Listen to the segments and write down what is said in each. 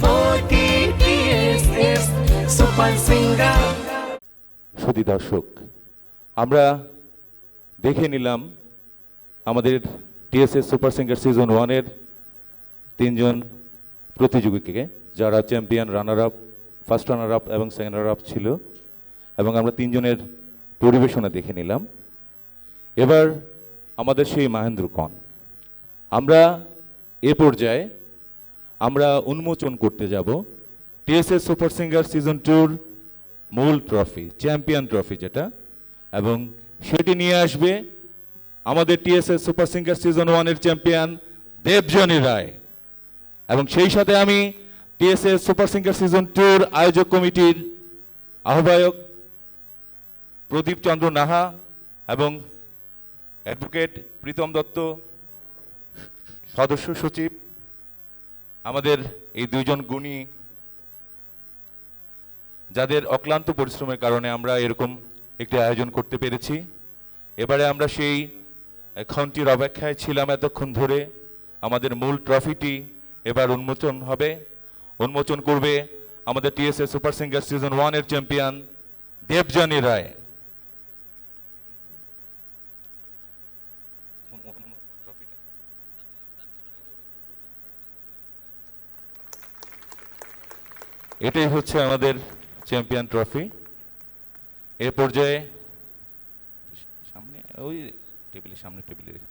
ভর্তি TSS super singer. সুধী দর্শক, আমরা দেখে নিলাম আমাদের টিএসএস সুপার সিঙ্গার সিজন 1-এর 3 জন প্রতিযোগীকে, যারা champion, runner up, first runner up এবং সেকেন্ড রানার আপ ছিল, এবং আমরা 3 জনের পরিবেশনা দেখে নিলাম। এবার আমাদের সেই মহেন্দ্রক্ষণ, আমরা এ পর্যায়ে আমরা উন্মোচন করতে যাব টিএসএস সুপার সিঙ্গার সিজন 2-র মূল ট্রফি, চ্যাম্পিয়ন ট্রফি যেটা, এবং সেটি নিয়ে আসবে আমাদের টিএসএস সুপার সিঙ্গার সিজন 1-এর চ্যাম্পিয়ন দেবজনী রায়। এবং সেই সাথে আমি টিএসএস সুপার সিঙ্গার সিজন 2-র আয়োজক কমিটির আহ্বায়ক প্রদীপ চন্দ্র নাহা এবং অ্যাডভোকেট প্রীতম দত্ত, সদস্য সচিব, আমাদের এই 2 জন গুণী, যাদের অক্লান্ত পরিশ্রমের কারণে আমরা এরকম একটি আয়োজন করতে পেরেছি। এবারে আমরা সেই ক্ষণটির অপেক্ষায় ছিলাম এতক্ষণ ধরে। আমাদের মূল ট্রফিটি এবার উন্মোচন হবে, উন্মোচন করবে আমাদের টিএসএস সুপার সিঙ্গার সিজন 1-এর চ্যাম্পিয়ন দেবজনী রায়। এটাই হচ্ছে আমাদের চ্যাম্পিয়ন ট্রফি। এ পর্যায়ে সামনে ওই টেবিলের সামনে টেবিলে রেখে,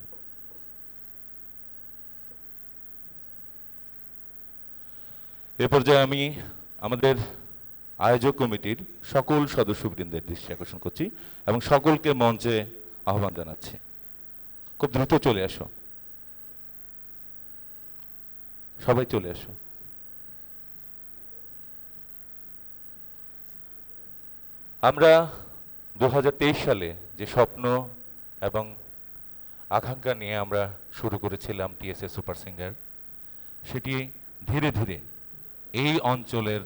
এ পর্যায়ে আমি আমাদের আয়োজক কমিটির সকল সদস্যবৃন্দের দৃষ্টি আকর্ষণ করছি এবং সকলকে মঞ্চে আহ্বান জানাচ্ছি, খুব দ্রুত চলে আসো, সবাই চলে আসো। আমরা 2023 সালে যে স্বপ্ন এবং আকাঙ্ক্ষা নিয়ে আমরা শুরু করেছিলাম টিএসএস সুপার সিঙ্গার, সেটি ধীরে ধীরে এই অঞ্চলের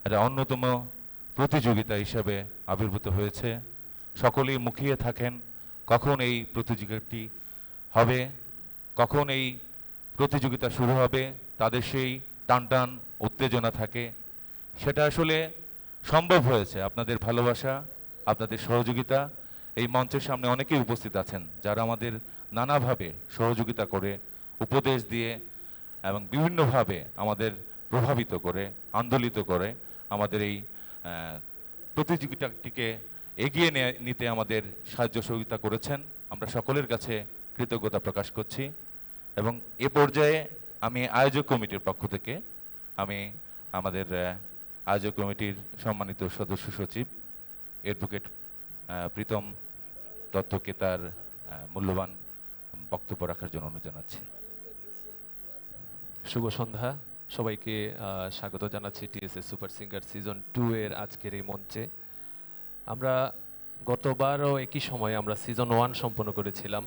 একটা অন্যতম প্রতিযোগিতা হিসাবে আবির্ভূত হয়েছে। সকলেই মুখিয়ে থাকেন কখন এই প্রতিযোগিতাটি হবে, কখন এই প্রতিযোগিতা শুরু হবে, তাদের সেই টানটান উত্তেজনা থাকে। সেটা আসলে সম্ভব হয়েছে আপনাদের ভালোবাসা, আপনাদের সহযোগিতা। এই মঞ্চের সামনে অনেকেই উপস্থিত আছেন যারা আমাদের নানাভাবে সহযোগিতা করে, উপদেশ দিয়ে এবং বিভিন্নভাবে আমাদের প্রভাবিত করে, আন্দোলিত করে আমাদের এই প্রতিযোগিতাটিকে এগিয়ে নিতে আমাদের সাহায্য সহযোগিতা করেছেন। আমরা সকলের কাছে কৃতজ্ঞতা প্রকাশ করছি। এবং এ পর্যায়ে আমি আয়োজক কমিটির পক্ষ থেকে আমি আমাদের আয়োজক কমিটির সম্মানিত সদস্য সচিব অ্যাডভোকেট প্রীতম দত্তকে তার মূল্যবান বক্তব্য রাখার জন্য অনুরোধ জানাচ্ছি। শুভ সন্ধ্যা, সবাইকে স্বাগত জানাচ্ছি টিএসএস সুপার সিঙ্গার সিজন 2-এর আজকের এই মঞ্চে। আমরা গতবারও একই সময়ে আমরা সিজন 1 সম্পন্ন করেছিলাম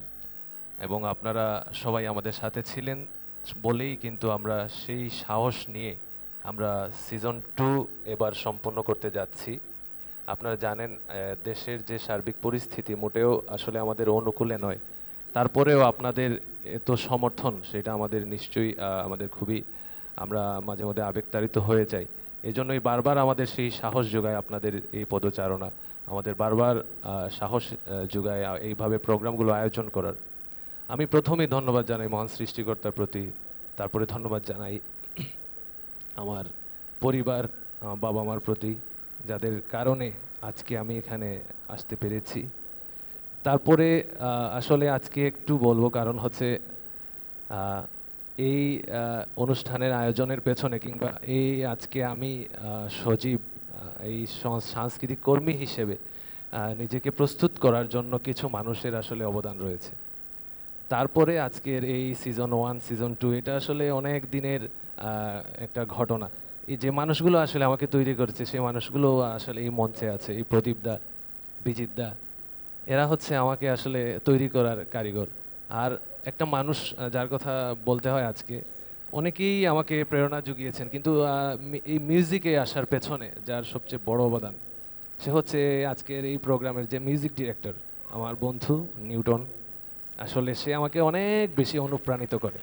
এবং আপনারা সবাই আমাদের সাথে ছিলেন বলেই কিন্তু আমরা সেই সাহস নিয়ে আমরা সিজন 2 এবার সম্পন্ন করতে যাচ্ছি। আপনারা জানেন দেশের যে সার্বিক পরিস্থিতি মোটেও আসলে আমাদের অনুকূলে নয়, তারপরেও আপনাদের এত সমর্থন, সেটা আমাদের নিশ্চয়ই আমাদের খুবই, আমরা মাঝে মধ্যে আবেগতাড়িত হয়ে যাই। এই জন্যই বারবার আমাদের সেই সাহস যোগায় আপনাদের এই পদচারণা, আমাদের বারবার সাহস যোগায় এইভাবে প্রোগ্রামগুলো আয়োজন করার। আমি প্রথমেই ধন্যবাদ জানাই মহান সৃষ্টিকর্তার প্রতি, তারপরে ধন্যবাদ জানাই আমার পরিবার, বাবা মার প্রতি, যাদের কারণে আজকে আমি এখানে আসতে পেরেছি। তারপরে আসলে আজকে একটু বলবো, কারণ হচ্ছে এই অনুষ্ঠানের আয়োজনের পেছনে কিংবা এই আজকে আমি সজীব, এই সাংস্কৃতিক কর্মী হিসেবে নিজেকে প্রস্তুত করার জন্য কিছু মানুষের আসলে অবদান রয়েছে। তারপরে আজকের এই সিজন 1 সিজন 2 এটা আসলে অনেক দিনের একটা ঘটনা। এই যে মানুষগুলো আসলে আমাকে তৈরি করেছে, সেই মানুষগুলো আসলে এই মঞ্চে আছে, এই প্রদীপদা, বিজিতদা, এরা হচ্ছে আমাকে আসলে তৈরি করার কারিগর। আর একটা মানুষ যার কথা বলতে হয় আজকে, অনেকেই আমাকে প্রেরণা জুগিয়েছেন, কিন্তু এই মিউজিকে আসার পেছনে যার সবচেয়ে বড় অবদান, সে হচ্ছে আজকের এই প্রোগ্রামের যে মিউজিক ডিরেক্টর, আমার বন্ধু নিউটন। আসলে সে আমাকে অনেক বেশি অনুপ্রাণিত করে।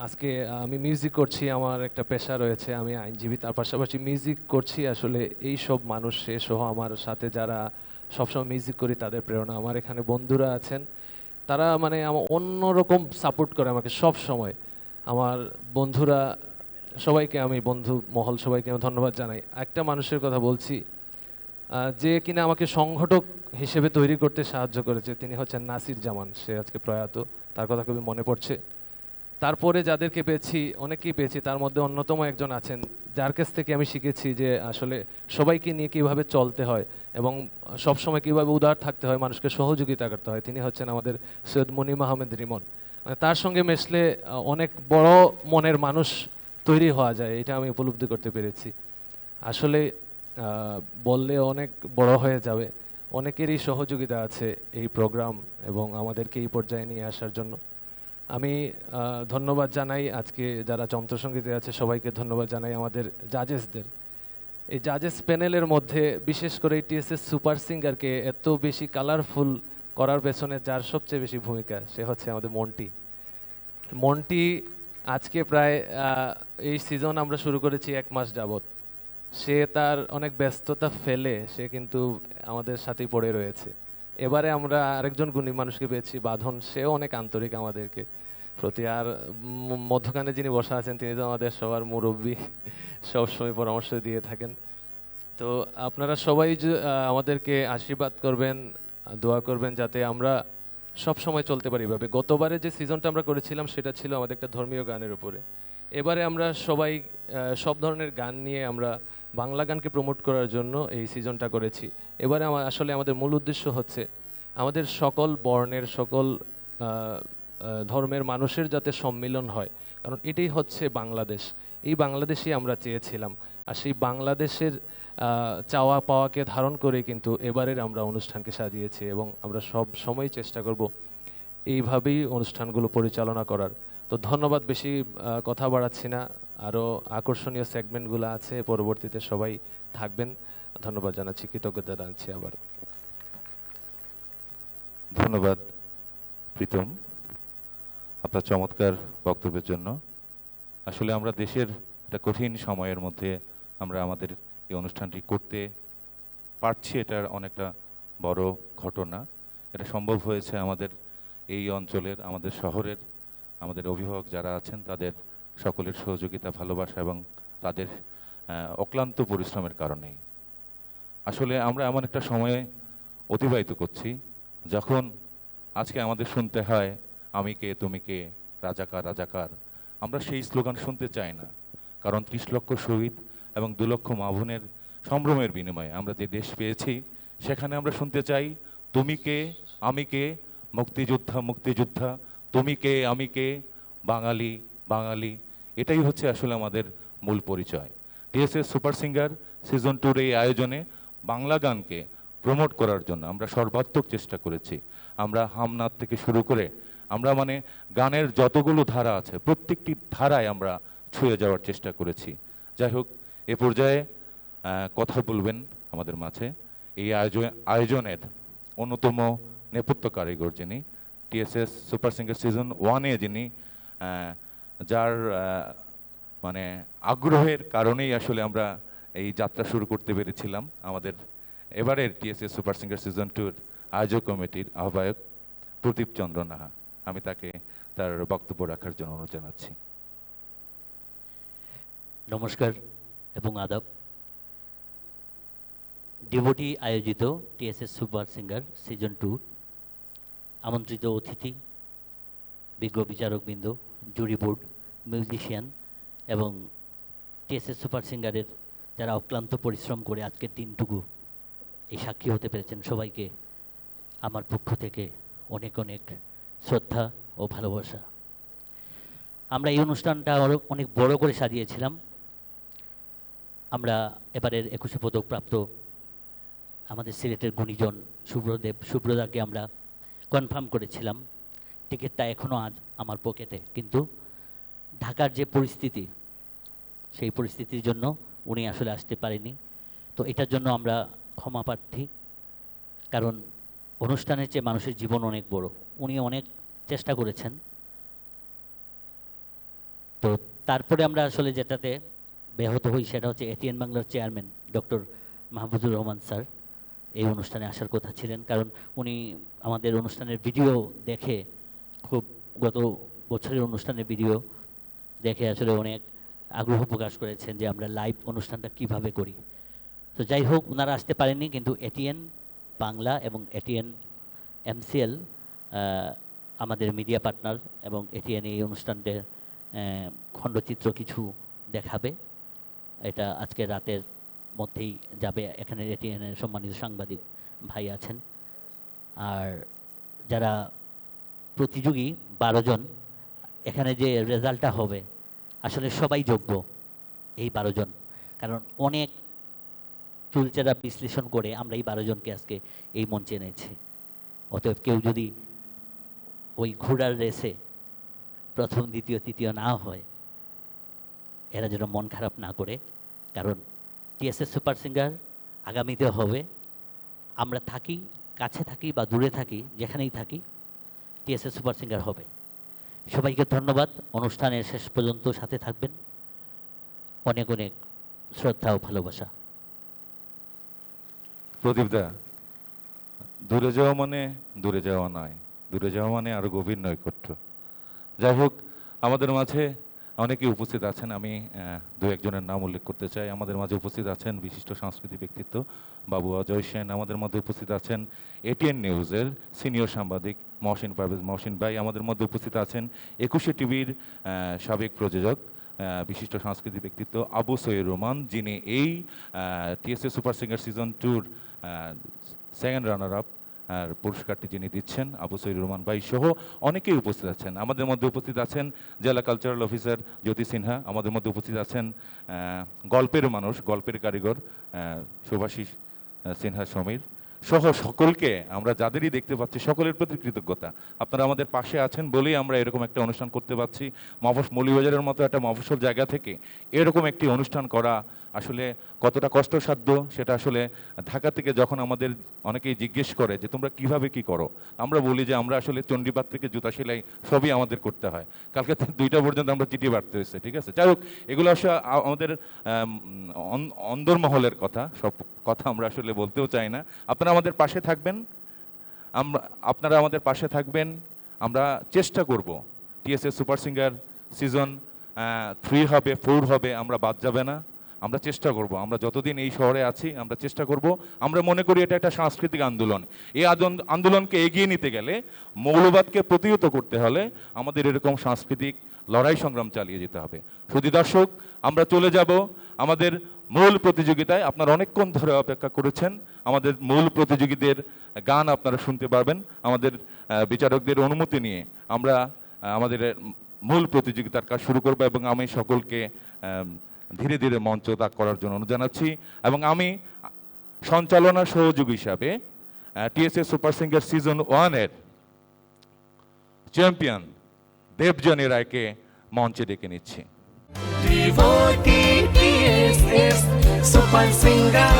আজকে আমি মিউজিক করছি, আমার একটা পেশা রয়েছে, আমি আইনজীবী, তার পাশাপাশি মিউজিক করছি। আসলে এই সব মানুষ সহ আমার সাথে যারা সবসময় মিউজিক করি তাদের প্রেরণা। আমার এখানে বন্ধুরা আছেন, তারা মানে আমার অন্যরকম সাপোর্ট করে আমাকে সব সময়। আমার বন্ধুরা সবাইকে আমি, বন্ধু মহল সবাইকে আমি ধন্যবাদ জানাই। একটা মানুষের কথা বলছি, যে কিনা আমাকে সংগঠক হিসেবে তৈরি করতে সাহায্য করেছে, তিনি হচ্ছেন নাসির জামান। সে আজকে প্রয়াত, তার কথা খুবই মনে পড়ছে। তারপরে যাদেরকে পেয়েছি, অনেকেই পেয়েছি, তার মধ্যে অন্যতম একজন আছেন যার কাছ থেকে আমি শিখেছি যে আসলে সবাইকে নিয়ে কীভাবে চলতে হয় এবং সবসময় কীভাবে উদার থাকতে হয়, মানুষকে সহযোগিতা করতে হয়। তিনি হচ্ছেন আমাদের সৈয়দ মুনিম আহমেদ রিমন। মানে তার সঙ্গে মেশলে অনেক বড় মনের মানুষ তৈরি হওয়া যায়, এটা আমি উপলব্ধি করতে পেরেছি। আসলে বললে অনেক বড় হয়ে যাবে, অনেকেরই সহযোগিতা আছে এই প্রোগ্রাম এবং আমাদেরকে এই পর্যায়ে নিয়ে আসার জন্য। আমি ধন্যবাদ জানাই আজকে যারা যন্ত্রসঙ্গীতে আছে, সবাইকে ধন্যবাদ জানাই। আমাদের জাজেসদের, এই জাজেস প্যানেলের মধ্যে বিশেষ করে টিএসএস সুপার সিঙ্গারকে এত বেশি কালারফুল করার পেছনে যার সবচেয়ে বেশি ভূমিকা, সে হচ্ছে আমাদের মন্টি। মন্টি আজকে প্রায় এই সিজন আমরা শুরু করেছি 1 মাস যাবত। সে তার অনেক ব্যস্ততা ফেলে সে কিন্তু আমাদের সাথেই পড়ে রয়েছে। এবারে আমরা আরেকজন গুণী মানুষকে পেয়েছি, বাঁধন। সেও অনেক আন্তরিক আমাদেরকে প্রতি। আর মধ্যখানে যিনি বসা আছেন তিনি তো আমাদের সবার মুরব্বী, সবসময় পরামর্শ দিয়ে থাকেন। তো আপনারা সবাই আমাদেরকে আশীর্বাদ করবেন, দোয়া করবেন যাতে আমরা সব সময় চলতে পারি এভাবে। গতবারে যে সিজনটা আমরা করেছিলাম সেটা ছিল আমাদের একটা ধর্মীয় গানের উপরে। এবারে আমরা সবাই সব ধরনের গান নিয়ে আমরা বাংলা গানকে প্রমোট করার জন্য এই সিজনটা করেছি। এবারে আসলে আমাদের মূল উদ্দেশ্য হচ্ছে আমাদের সকল বর্ণের, সকল ধর্মের মানুষের যাতে সম্মিলন হয়, কারণ এটাই হচ্ছে বাংলাদেশ। এই বাংলাদেশই আমরা চেয়েছিলাম, আর সেই বাংলাদেশের চাওয়া পাওয়াকে ধারণ করে কিন্তু এবারের আমরা অনুষ্ঠানকে সাজিয়েছি এবং আমরা সব সময় চেষ্টা করব এইভাবেই অনুষ্ঠানগুলো পরিচালনা করার। তো ধন্যবাদ, বেশি কথা বাড়াচ্ছি না, আরও আকর্ষণীয় সেগমেন্টগুলো আছে, পরবর্তীতে সবাই থাকবেন। ধন্যবাদ জানাচ্ছি, কৃতজ্ঞতা জানাচ্ছি আবার। ধন্যবাদ প্রীতম আপনার চমৎকার বক্তব্যের জন্য। আসলে আমরা দেশের একটা কঠিন সময়ের মধ্যে আমরা আমাদের এই অনুষ্ঠানটি করতে পারছি, এটার অনেকটা বড় ঘটনা। এটা সম্ভব হয়েছে আমাদের এই অঞ্চলের, আমাদের শহরের, আমাদের অভিভাবক যারা আছেন তাদের সকলের সহযোগিতা, ভালোবাসা এবং তাদের অক্লান্ত পরিশ্রমের কারণেই। আসলে আমরা এমন একটা সময়ে অতিবাহিত করছি যখন আজকে আমাদের শুনতে হয় আমি কে তুমি কে, রাজাকার রাজাকার। আমরা সেই স্লোগান শুনতে চাই না, কারণ 30 লক্ষ শহীদ এবং 2 লক্ষ মা বোনের সম্ভ্রমের বিনিময়ে আমরা যে দেশ পেয়েছি, সেখানে আমরা শুনতে চাই তুমি কে আমি কে, মুক্তিযোদ্ধা মুক্তিযোদ্ধা, তুমি কে আমি কে, বাঙালি বাঙালি। এটাই হচ্ছে আসলে আমাদের মূল পরিচয়। টিএসএস সুপার সিঙ্গার সিজন 2-র এই আয়োজনে বাংলা গানকে প্রমোট করার জন্য আমরা সর্বাত্মক চেষ্টা করেছি। আমরা হামনাথ থেকে শুরু করে আমরা মানে গানের যতগুলো ধারা আছে প্রত্যেকটি ধারায় আমরা ছুঁয়ে যাওয়ার চেষ্টা করেছি। যাই হোক, এ পর্যায়ে কথা বলবেন আমাদের মাঝে এই আয়োজনের অন্যতম নেপথ্য কারিগর, যিনি টিএসএস সুপার সিঙ্গার সিজন 1-এ যিনি যার মানে আগ্রহের কারণেই আসলে আমরা এই যাত্রা শুরু করতে পেরেছিলাম। আমাদের এবারের টিএসএস সুপার সিঙ্গার সিজন 2-র আয়োজক কমিটির আহ্বায়ক প্রদীপ চন্দ্র নাহা, আমি তাকে তার বক্তব্য রাখার জন্য অনুরোধ জানাচ্ছি। নমস্কার এবং আদাব। ডিভোটি আয়োজিত টিএসএস সুপার সিঙ্গার সিজন 2 আমন্ত্রিত অতিথি, বিজ্ঞ বিচারকবৃন্দ, জুরি বোর্ড, মিউজিশিয়ান এবং টিএসএস সুপার সিঙ্গারের যারা অক্লান্ত পরিশ্রম করে আজকের দিনটুকু এই সাক্ষী হতে পেরেছেন, সবাইকে আমার পক্ষ থেকে অনেক অনেক শ্রদ্ধা ও ভালোবাসা। আমরা এই অনুষ্ঠানটা আরও অনেক বড় করে সাজিয়েছিলাম। আমরা এবারের 21শে পদক প্রাপ্ত আমাদের সিলেটের গুণীজন সুব্রদাকে আমরা কনফার্ম করেছিলাম। টিকিটটা এখনও আজ আমার পকেটে, কিন্তু ঢাকার যে পরিস্থিতি, সেই পরিস্থিতির জন্য উনি আসলে আসতে পারেনি। তো এটার জন্য আমরা ক্ষমা প্রার্থী, কারণ অনুষ্ঠানের চেয়ে মানুষের জীবন অনেক বড়। উনি অনেক চেষ্টা করেছেন। তো তারপরে আমরা আসলে যেটাতে ব্যাহত হই সেটা হচ্ছে এটিএন বাংলার chairman doctor Mahfuzur Rahman sir এই অনুষ্ঠানে আসার কথা ছিলেন, কারণ উনি আমাদের অনুষ্ঠানের ভিডিও দেখে খুব গত বছরের অনুষ্ঠানের ভিডিও দেখে আসলে অনেক আগ্রহ প্রকাশ করেছেন যে আমরা লাইভ অনুষ্ঠানটা কিভাবে করি। তো যাই হোক, ওনারা আসতে পারেননি, কিন্তু এটিএন বাংলা এবং এটিএন এমসিএল আমাদের মিডিয়া পার্টনার এবং এটিএন এই অনুষ্ঠানটির খণ্ডচিত্র কিছু দেখাবে। এটা আজকে রাতের মধ্যেই যাবে। এখানে এটিএনের সম্মানিত সাংবাদিক ভাই আছেন। আর যারা প্রতিযোগী 12 জন, এখানে যে রেজাল্টটা হবে আসলে সবাই যোগ্য এই 12 জন, কারণ অনেক চুলচেরা বিশ্লেষণ করে আমরা এই 12 জনকে আজকে এই মঞ্চে এনেছি। অতএব কেউ যদি ওই ঘোড়ার রেসে প্রথম দ্বিতীয় তৃতীয় না হয়, এরা যেন মন খারাপ না করে, কারণ টিএসএস সুপার সিঙ্গার আগামীতে হবে। আমরা থাকি, কাছে থাকি বা দূরে থাকি, যেখানেই থাকি, টিএসএস সুপার সিঙ্গার হবে। সবাইকে ধন্যবাদ। অনুষ্ঠানের শেষ পর্যন্ত সাথে থাকবেন। অনেক অনেক শ্রদ্ধা ও ভালোবাসা। প্রদীপদা, দূরে যাওয়া মানে দূরে যাওয়া নয়, দূরে যাওয়া মানে আরো গভীর নৈকট্য। যাই হোক, আমাদের মাঝে অনেকেই উপস্থিত আছেন। আমি দু একজনের নাম উল্লেখ করতে চাই। আমাদের মাঝে উপস্থিত আছেন বিশিষ্ট সাংস্কৃতিক ব্যক্তিত্ব বাবু অজয় সেন। আমাদের মধ্যে উপস্থিত আছেন এটিএন নিউজের সিনিয়র সাংবাদিক মহসিন পারভেজ মহসিন ভাই। আমাদের মধ্যে উপস্থিত আছেন 21 টিভির সাবেক প্রযোজক বিশিষ্ট সাংস্কৃতিক ব্যক্তিত্ব আবু সৈয়দ রহমান, যিনি এই টিএসএস সুপার সিঙ্গার সিজন 2-র সেকেন্ড রানার আপ আর পুরস্কারটি যিনি দিচ্ছেন, আবু সৈয়দ রহমান ভাই সহ অনেকেই উপস্থিত আছেন। আমাদের মধ্যে উপস্থিত আছেন জেলা কালচারাল অফিসার জ্যোতি সিনহা। আমাদের মধ্যে উপস্থিত আছেন গল্পের মানুষ, গল্পের কারিগর সুভাষিস সিনহা সমীর সহ সকলকে আমরা যাদেরই দেখতে পাচ্ছি সকলের প্রতি কৃতজ্ঞতা। আপনারা আমাদের পাশে আছেন বলেই আমরা এরকম একটা অনুষ্ঠান করতে পারছি। মৌলভীবাজারের মতো একটা মফস্বল জায়গা থেকে এরকম একটি অনুষ্ঠান করা আসলে কতটা কষ্টসাধ্য সেটা আসলে ঢাকা থেকে যখন আমাদের অনেকেই জিজ্ঞেস করে যে তোমরা কিভাবে কি করো, আমরা বলি যে আমরা আসলে চণ্ডীপাত থেকে জুতা সেলাই সবই আমাদের করতে হয়। কালকে 2টা পর্যন্ত আমরা চিঠি বাড়তে হয়েছে, ঠিক আছে। যাই হোক, এগুলো আসলে আমাদের অন্দরমহলের কথা, সব কথা আমরা আসলে বলতেও চাই না। আপনারা আমাদের পাশে থাকবেন, আপনারা আমাদের পাশে থাকবেন। আমরা চেষ্টা করব টিএসএস সুপার সিঙ্গার সিজন 3 হবে, 4 হবে, আমরা বাদ যাবে না। আমরা চেষ্টা করব, আমরা যতদিন এই শহরে আছি আমরা চেষ্টা করব। আমরা মনে করি এটা একটা সাংস্কৃতিক আন্দোলন। এই আন্দোলনকে এগিয়ে নিতে গেলে, মৌলবাদকে প্রতিহত করতে হলে আমাদের এরকম সাংস্কৃতিক লড়াই সংগ্রাম চালিয়ে যেতে হবে। শুধু দর্শক, আমরা চলে যাব আমাদের মূল প্রতিযোগিতায়। আপনারা অনেকক্ষণ ধরে অপেক্ষা করেছেন। আমাদের মূল প্রতিযোগীদের গান আপনারা শুনতে পারবেন। আমাদের বিচারকদের অনুমতি নিয়ে আমরা আমাদের মূল প্রতিযোগিতার কাজ শুরু করব এবং আমি সকলকে ধীরে ধীরে মঞ্চ ত্যাগ করার জন্য অনুরোধ জানাচ্ছি। এবং আমি সঞ্চালনা সহযোগী হিসাবে টিএসএস সুপার সিঙ্গার সিজন 1-এর চ্যাম্পিয়ন দেবজনী রায়কে মঞ্চে ডেকে নিচ্ছি। Devotee TSS Super Singer